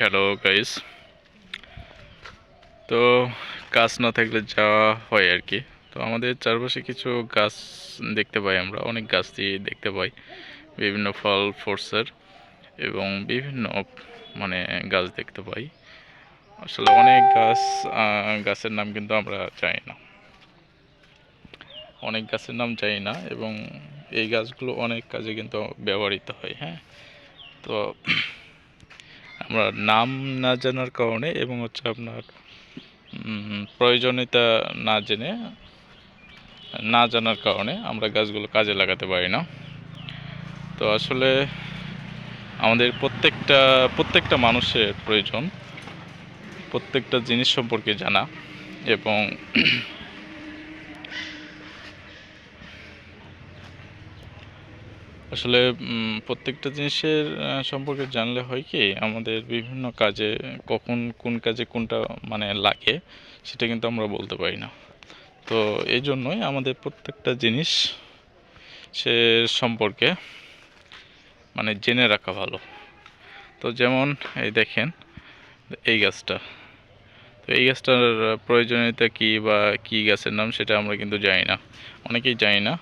Hello guys. তো গাছ না থাকলে যাওয়া হয় আর কি। তো আমাদের চারপাশে কিছু গাছ দেখতে পাই, আমরা অনেক গাছই দেখতে পাই, বিভিন্ন ফল ফ্রুটসের এবং বিভিন্ন মানে গাছ দেখতে পাই। আসলে অনেক গাছের নাম কিন্তু আমরা জানি না, অনেক গাছের নাম জানি না এবং এই গাছগুলো অনেক কাজে কিন্তু ব্যবহৃত হয়। হ্যাঁ, তো আমরা নাম না জানার কারণে এবং হচ্ছে আপনার প্রয়োজনীয়তা না জানার কারণে আমরা গাছগুলো কাজে লাগাতে পারি না। তো আসলে আমাদের প্রত্যেকটা মানুষের প্রয়োজন প্রত্যেকটা জিনিস সম্পর্কে জানা এবং আসলে প্রত্যেকটা জিনিসের সম্পর্কে জানলে হয় কি, আমাদের বিভিন্ন কাজে কখন কোন কাজে কোনটা লাগে সেটা কিন্তু আমরা বলতে পারি না। তো এই জন্যই আমাদের প্রত্যেকটা জিনিস সে সম্পর্কে জেনে রাখা ভালো। তো যেমন এই দেখেন এই গাছটা, তো এই গাছটার প্রয়োজনীয়তা কী বা কী গাছের নাম সেটা আমরা কিন্তু জানি না, অনেকেই জানি না।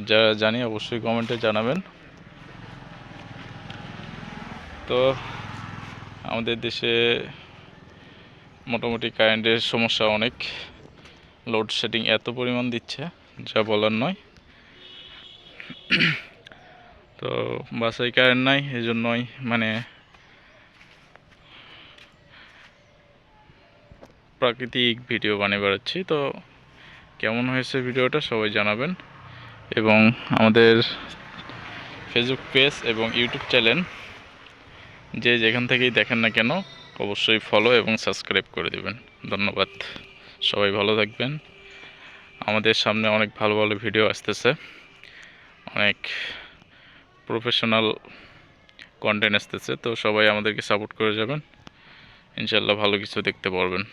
যারা জানি অবশ্যই কমেন্টে জানাবেন। তো আমাদের দেশে মোটামুটি কারেন্টের সমস্যা অনেক, লোডশেডিং এত পরিমাণ দিচ্ছে যা বলার নয়। তো বাসায় কারেন্ট নাই, এই জন্যই প্রাকৃতিক ভিডিও বানিয়ে বেড়াচ্ছি। তো কেমন হয়েছে ভিডিওটা সবাই জানাবেন এবং আমাদের ফেসবুক পেজ এবং ইউটিউব চ্যানেল যে যেখান থেকেই দেখেন না কেন অবশ্যই ফলো এবং সাবস্ক্রাইব করে দেবেন। ধন্যবাদ, সবাই ভালো থাকবেন। আমাদের সামনে অনেক ভালো ভালো ভিডিও আসতেছে, অনেক প্রফেশনাল কন্টেন্ট আসতেছে। তো সবাই আমাদেরকে সাপোর্ট করে যাবেন, ইনশাল্লাহ ভালো কিছু দেখতে পারবেন।